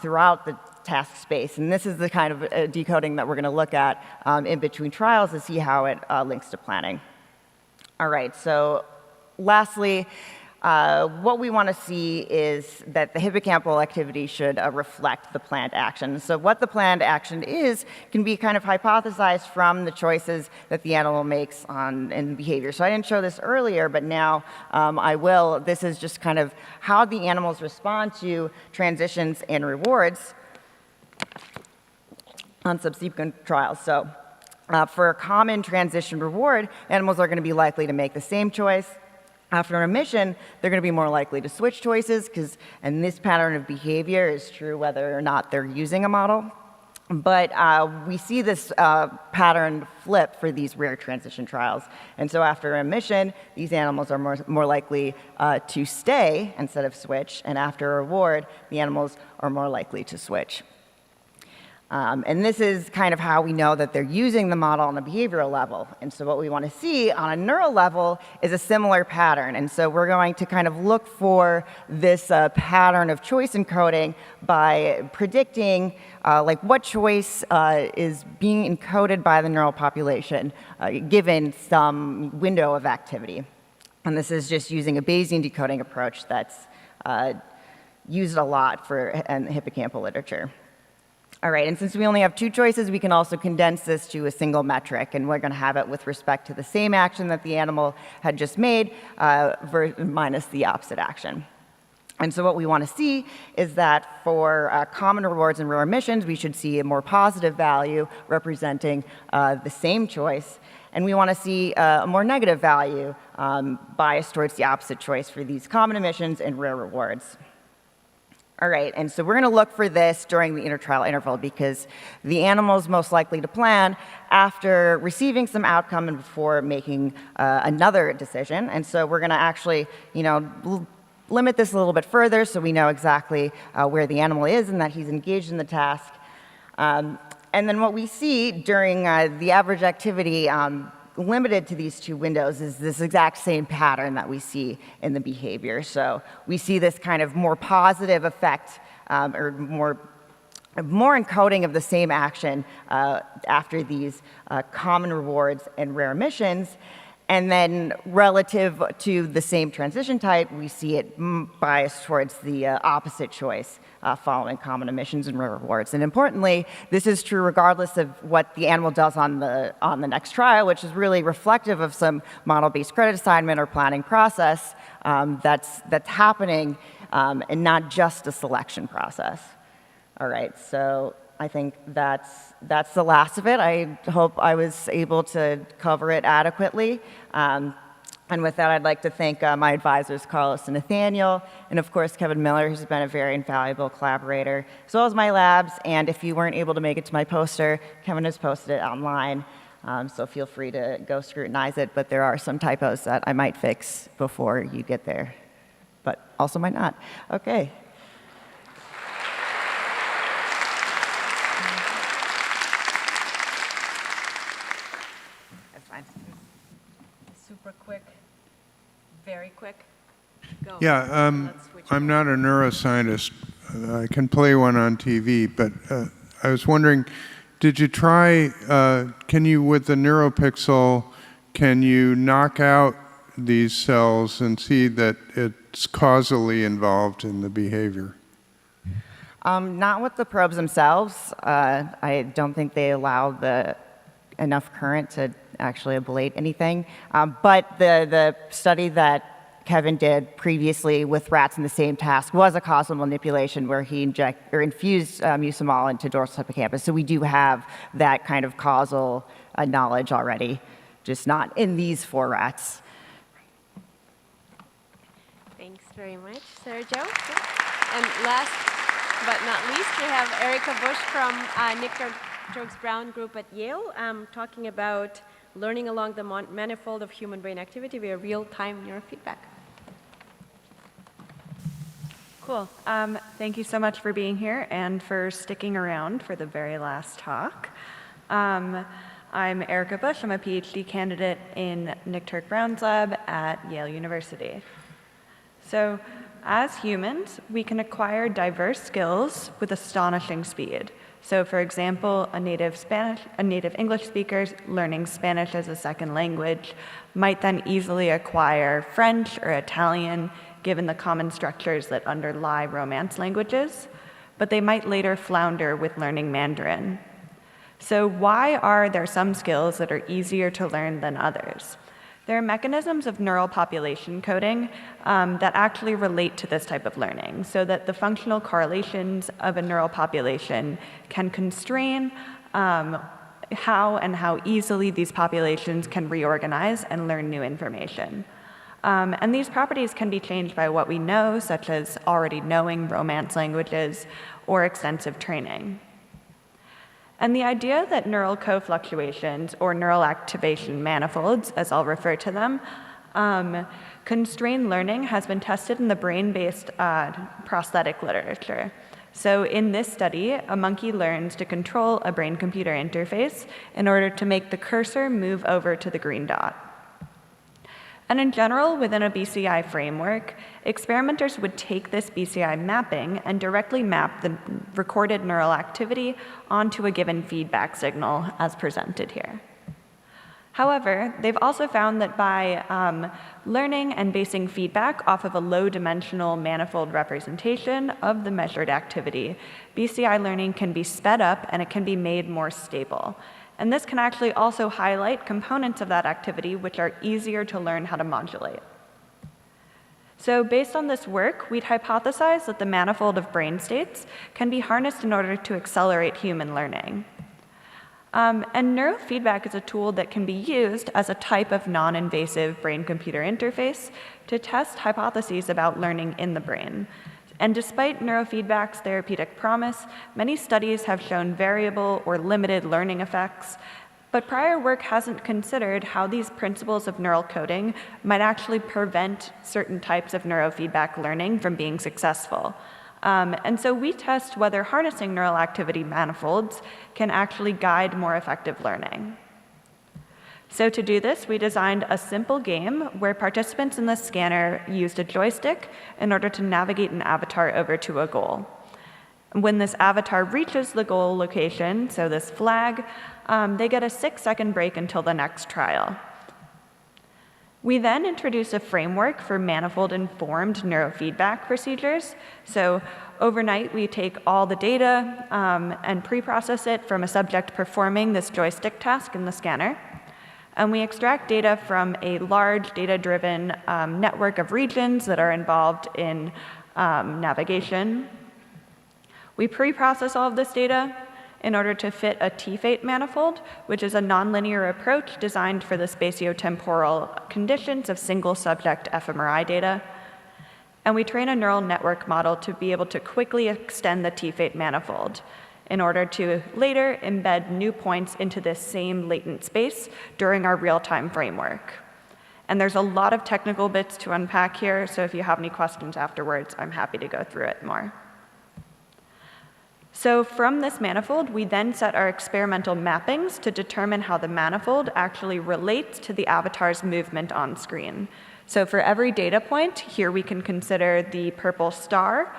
throughout the task space. And this is the kind of decoding that we're going to look at in between trials to see how it links to planning. All right, so lastly, what we want to see is that the hippocampal activity should reflect the planned action. So what the planned action is can be kind of hypothesized from the choices that the animal makes in behavior. So I didn't show this earlier, but now I will. This is just kind of how the animals respond to transitions and rewards on subsequent trials. So for a common transition reward, animals are going to be likely to make the same choice. After an emission, they're going to be more likely to switch choices, and this pattern of behavior is true whether or not they're using a model. But we see this pattern flip for these rare transition trials. And so after an emission, these animals are more likely to stay instead of switch, and after a reward, the animals are more likely to switch. And this is kind of how we know that they're using the model on a behavioral level. And so what we want to see on a neural level is a similar pattern. And so we're going to kind of look for this pattern of choice encoding by predicting like what choice is being encoded by the neural population given some window of activity. And this is just using a Bayesian decoding approach that's used a lot in the hippocampal literature. All right, and since we only have 2 choices, we can also condense this to a single metric, and we're going to have it with respect to the same action that the animal had just made minus the opposite action. And so what we want to see is that for common rewards and rare emissions, we should see a more positive value representing the same choice, and we want to see a more negative value biased towards the opposite choice for these common emissions and rare rewards. All right, and so we're going to look for this during the intertrial interval because the animal is most likely to plan after receiving some outcome and before making another decision. And so we're going to actually, limit this a little bit further so we know exactly where the animal is and that he's engaged in the task. And then what we see during the average activity limited to these 2 windows is this exact same pattern that we see in the behavior. So we see this kind of more positive effect or more encoding of the same action after these common rewards and rare emissions. And then relative to the same transition type, we see it biased towards the opposite choice following common emissions and rare rewards. And importantly, this is true regardless of what the animal does on the next trial, which is really reflective of some model-based credit assignment or planning process that's happening and not just a selection process. All right, so I think that's the last of it. I hope I was able to cover it adequately. And with that, I'd like to thank my advisors, Carlos and Nathaniel, and of course, Kevin Miller, who's been a very invaluable collaborator, as well as my labs. And if you weren't able to make it to my poster, Kevin has posted it online, so feel free to go scrutinize it. But there are some typos that I might fix before you get there, but also might not. Okay. That's fine. Super quick, very quick. Go. Yeah, I'm not a neuroscientist. I can play one on TV, but I was wondering, did you try, can you, with the NeuroPixel, can you knock out these cells and see that it's causally involved in the behavior? Not with the probes themselves. I don't think they allow enough current to actually ablate anything. But the study that Kevin did previously with rats in the same task was a causal manipulation where he infused mucimol into dorsal hippocampus. So we do have that kind of causal knowledge already, just not in these 4 rats. Thanks very much, Sergio. And last but not least, we have Erica Bush from Nick Turks-Brown group at Yale talking about learning along the manifold of human brain activity via real-time neurofeedback. Cool. Thank you so much for being here and for sticking around for the very last talk. I'm Erica Bush. I'm a PhD candidate in Nick Turk-Brown's lab at Yale University. So as humans, we can acquire diverse skills with astonishing speed. So for example, a native English speaker learning Spanish as a second language might then easily acquire French or Italian, given the common structures that underlie Romance languages, but they might later flounder with learning Mandarin. So why are there some skills that are easier to learn than others? There are mechanisms of neural population coding that actually relate to this type of learning, so that the functional correlations of a neural population can constrain how easily these populations can reorganize and learn new information. And these properties can be changed by what we know, such as already knowing Romance languages or extensive training. And the idea that neural co-fluctuations, or neural activation manifolds, as I'll refer to them, constrain learning has been tested in the brain-based prosthetic literature. So in this study, a monkey learns to control a brain-computer interface in order to make the cursor move over to the green dot. And in general, within a BCI framework, experimenters would take this BCI mapping and directly map the recorded neural activity onto a given feedback signal as presented here. However, they've also found that by learning and basing feedback off of a low-dimensional manifold representation of the measured activity, BCI learning can be sped up and it can be made more stable. And this can actually also highlight components of that activity which are easier to learn how to modulate. So based on this work, we'd hypothesize that the manifold of brain states can be harnessed in order to accelerate human learning. And neurofeedback is a tool that can be used as a type of non-invasive brain-computer interface to test hypotheses about learning in the brain. And despite neurofeedback's therapeutic promise, many studies have shown variable or limited learning effects, but prior work hasn't considered how these principles of neural coding might actually prevent certain types of neurofeedback learning from being successful. And so we test whether harnessing neural activity manifolds can actually guide more effective learning. So to do this, we designed a simple game where participants in the scanner used a joystick in order to navigate an avatar over to a goal. When this avatar reaches the goal location, so this flag, they get a 6-second break until the next trial. We then introduce a framework for manifold-informed neurofeedback procedures. So overnight, we take all the data and pre-process it from a subject performing this joystick task in the scanner. And we extract data from a large data-driven network of regions that are involved in navigation. We pre-process all of this data, in order to fit a T-fate manifold, which is a nonlinear approach designed for the spatiotemporal conditions of single subject fMRI data. And we train a neural network model to be able to quickly extend the T-fate manifold in order to later embed new points into this same latent space during our real-time framework. And there's a lot of technical bits to unpack here, so if you have any questions afterwards, I'm happy to go through it more. So from this manifold, we then set our experimental mappings to determine how the manifold actually relates to the avatar's movement on screen. So for every data point, here we can consider the purple star.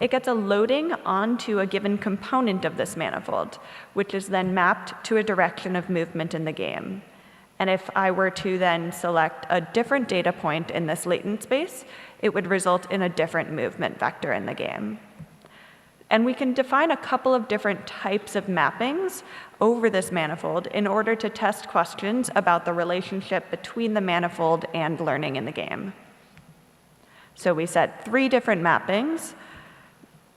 It gets a loading onto a given component of this manifold, which is then mapped to a direction of movement in the game. And if I were to then select a different data point in this latent space, it would result in a different movement vector in the game. And we can define a couple of different types of mappings over this manifold in order to test questions about the relationship between the manifold and learning in the game. So we set 3 different mappings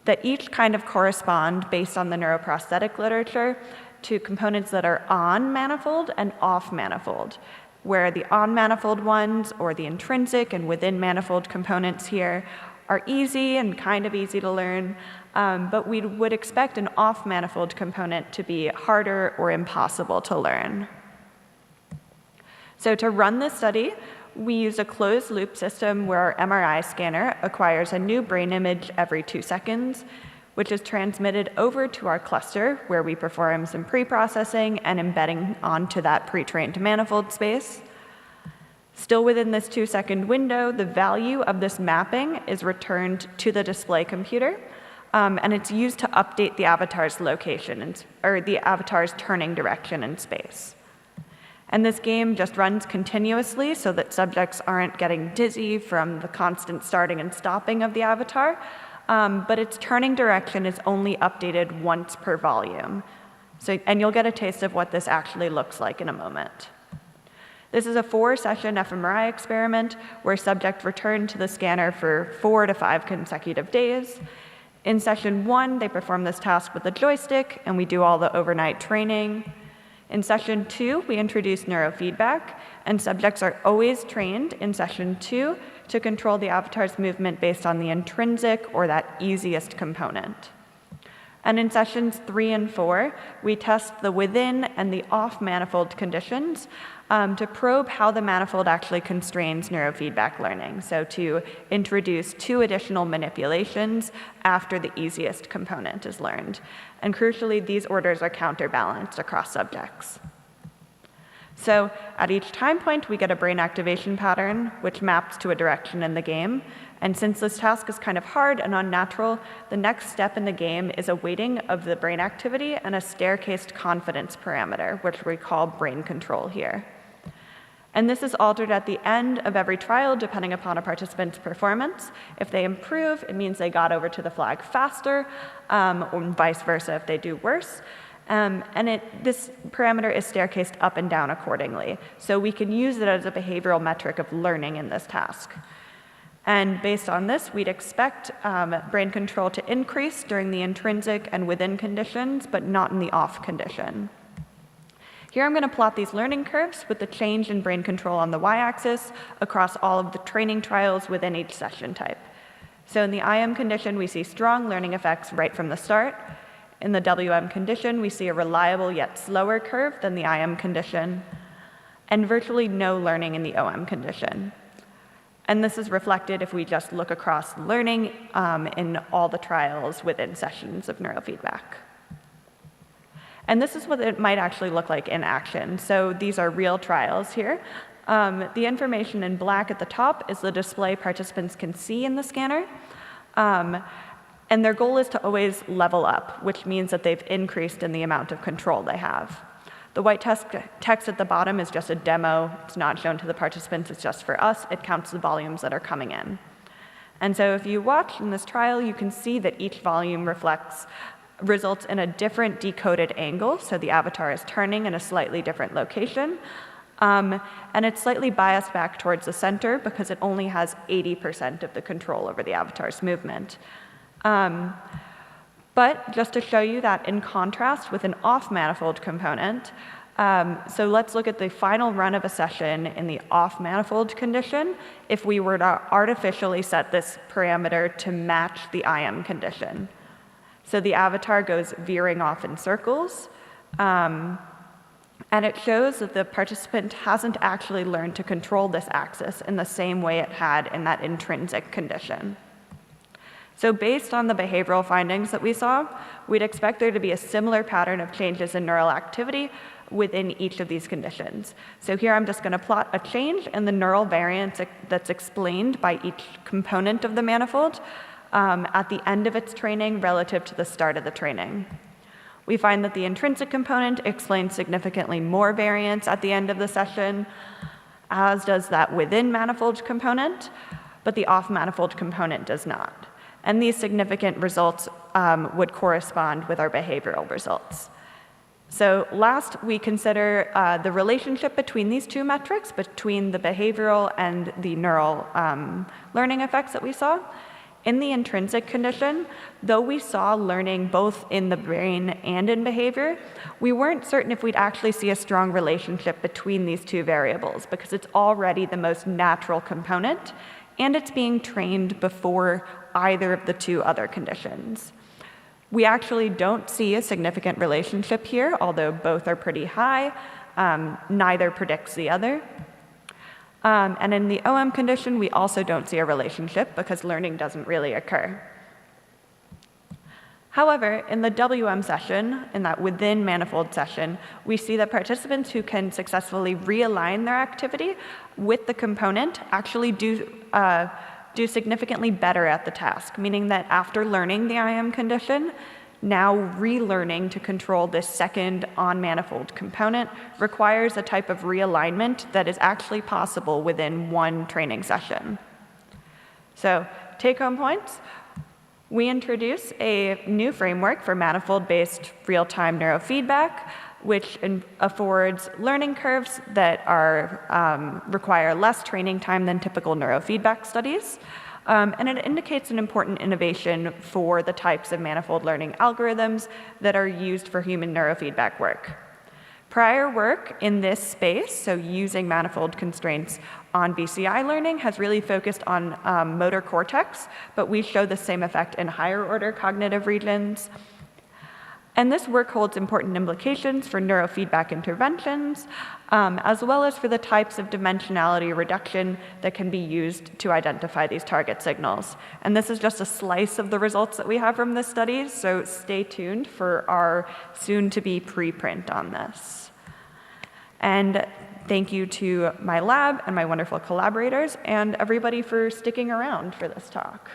that each kind of correspond, based on the neuroprosthetic literature, to components that are on manifold and off manifold, where the on manifold ones, or the intrinsic and within manifold components here, are easy and kind of easy to learn, but we would expect an off manifold component to be harder or impossible to learn. So to run this study, we use a closed loop system where our MRI scanner acquires a new brain image every 2 seconds, which is transmitted over to our cluster, where we perform some pre-processing and embedding onto that pre-trained manifold space. Still within this 2-second window, the value of this mapping is returned to the display computer, and it's used to update the avatar's location, or the avatar's turning direction in space. And this game just runs continuously so that subjects aren't getting dizzy from the constant starting and stopping of the avatar, but its turning direction is only updated once per volume. And you'll get a taste of what this actually looks like in a moment. This is a 4-session fMRI experiment where subjects return to the scanner for 4 to 5 consecutive days. In session 1, they perform this task with a joystick, and we do all the overnight training. In session 2, we introduce neurofeedback, and subjects are always trained in session 2 to control the avatar's movement based on the intrinsic, or that easiest component. And in sessions 3 and 4, we test the within and the off manifold conditions to probe how the manifold actually constrains neurofeedback learning, so to introduce 2 additional manipulations after the easiest component is learned. And crucially, these orders are counterbalanced across subjects. So at each time point, we get a brain activation pattern, which maps to a direction in the game. And since this task is kind of hard and unnatural, the next step in the game is a weighting of the brain activity and a staircased confidence parameter, which we call brain control here. And this is altered at the end of every trial, depending upon a participant's performance. If they improve, it means they got over to the flag faster, or vice versa if they do worse. This parameter is staircased up and down accordingly. So we can use it as a behavioral metric of learning in this task. And based on this, we'd expect brain control to increase during the intrinsic and within conditions, but not in the off condition. Here I'm going to plot these learning curves with the change in brain control on the y-axis across all of the training trials within each session type. So in the IM condition, we see strong learning effects right from the start. In the WM condition, we see a reliable yet slower curve than the IM condition, and virtually no learning in the OM condition. And this is reflected if we just look across learning in all the trials within sessions of neurofeedback. And this is what it might actually look like in action. So these are real trials here. The information in black at the top is the display participants can see in the scanner. And their goal is to always level up, which means that they've increased in the amount of control they have. The white text at the bottom is just a demo. It's not shown to the participants, it's just for us. It counts the volumes that are coming in. And so if you watch in this trial, you can see that each volume results in a different decoded angle. So the avatar is turning in a slightly different location. And it's slightly biased back towards the center because it only has 80% of the control over the avatar's movement. But just to show you that in contrast with an off-manifold component, so let's look at the final run of a session in the off-manifold condition if we were to artificially set this parameter to match the IM condition. So the avatar goes veering off in circles, and it shows that the participant hasn't actually learned to control this axis in the same way it had in that intrinsic condition. So based on the behavioral findings that we saw, we'd expect there to be a similar pattern of changes in neural activity within each of these conditions. So here I'm just going to plot a change in the neural variance that's explained by each component of the manifold at the end of its training relative to the start of the training. We find that the intrinsic component explains significantly more variance at the end of the session, as does that within manifold component, but the off-manifold component does not. And these significant results would correspond with our behavioral results. So last, we consider the relationship between these two metrics, between the behavioral and the neural learning effects that we saw. In the intrinsic condition, though we saw learning both in the brain and in behavior, we weren't certain if we'd actually see a strong relationship between these two variables because it's already the most natural component and it's being trained before either of the two other conditions. We actually don't see a significant relationship here, although both are pretty high. Neither predicts the other. And in the OM condition, we also don't see a relationship because learning doesn't really occur. However, in the WM session, in that within manifold session, we see that participants who can successfully realign their activity with the component actually do significantly better at the task, meaning that after learning the IM condition, now relearning to control this second on-manifold component requires a type of realignment that is actually possible within one training session. So, take-home points. We introduce a new framework for manifold-based real-time neurofeedback, which affords learning curves that require less training time than typical neurofeedback studies. And it indicates an important innovation for the types of manifold learning algorithms that are used for human neurofeedback work. Prior work in this space, so using manifold constraints on BCI learning, has really focused on motor cortex, but we show the same effect in higher order cognitive regions. And this work holds important implications for neurofeedback interventions, as well as for the types of dimensionality reduction that can be used to identify these target signals. And this is just a slice of the results that we have from this study, so stay tuned for our soon-to-be preprint on this. And thank you to my lab and my wonderful collaborators, and everybody for sticking around for this talk.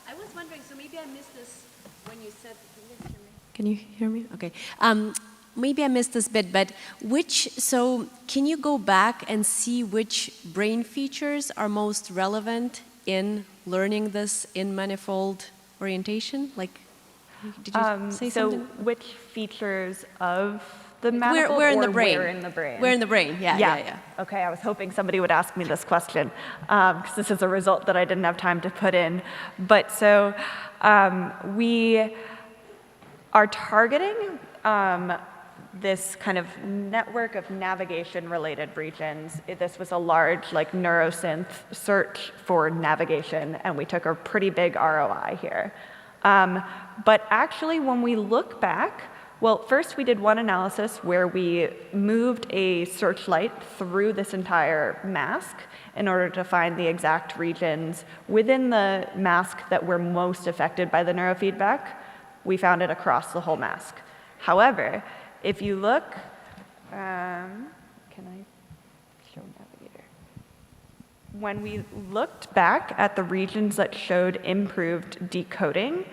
I was wondering, so maybe I missed this when you said, can you hear me? Okay. Maybe I missed this bit, but can you go back and see which brain features are most relevant in learning this in manifold orientation? Like, did you say something? So which features of the manifold where in the brain? Where in the brain? Where in the brain, yeah. Okay, I was hoping somebody would ask me this question, because this is a result that I didn't have time to put in. But so we are targeting this kind of network of navigation-related regions. This was a large neurosynth search for navigation, and we took a pretty big ROI here. But actually, when we look back, well, first we did one analysis where we moved a searchlight through this entire mask in order to find the exact regions within the mask that were most affected by the neurofeedback. We found it across the whole mask. However, if you look, can I show navigator? When we looked back at the regions that showed improved decoding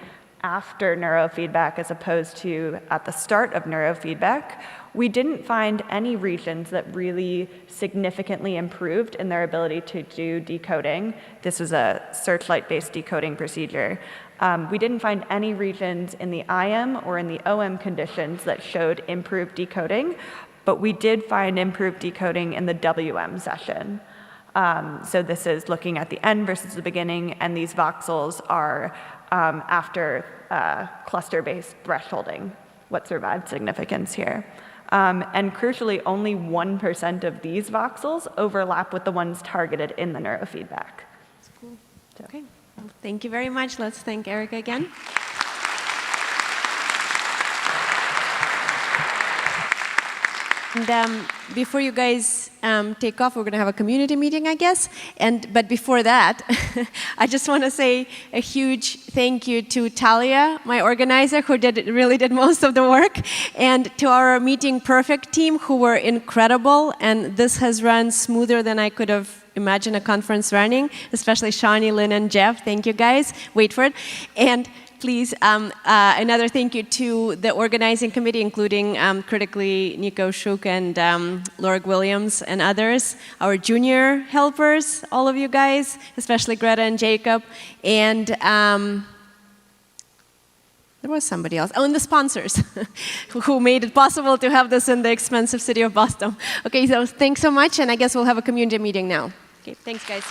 after neurofeedback as opposed to at the start of neurofeedback, we didn't find any regions that really significantly improved in their ability to do decoding. This was a searchlight-based decoding procedure. We didn't find any regions in the IM or in the OM conditions that showed improved decoding, but we did find improved decoding in the WM session. So this is looking at the end versus the beginning, and these voxels are after cluster-based thresholding, what survived significance here. And crucially, only 1% of these voxels overlap with the ones targeted in the neurofeedback. That's cool. So. Okay. Well, thank you very much. Let's thank Erica again. And before you guys take off, we're going to have a community meeting, I guess. But before that, I just want to say a huge thank you to Talia, my organizer, who really did most of the work, and to our Meeting Perfect team, who were incredible. And this has run smoother than I could have imagined a conference running, especially Shawnee, Lynn, and Jeff. Thank you, guys. Wait for it. And please, another thank you to the organizing committee, including critically Nico Shuk and Lorg Williams and others, our junior helpers, all of you guys, especially Greta and Jacob, and there was somebody else. Oh, and the sponsors who made it possible to have this in the expensive city of Boston. Okay, so thanks so much, and I guess we'll have a community meeting now. Okay, thanks, guys.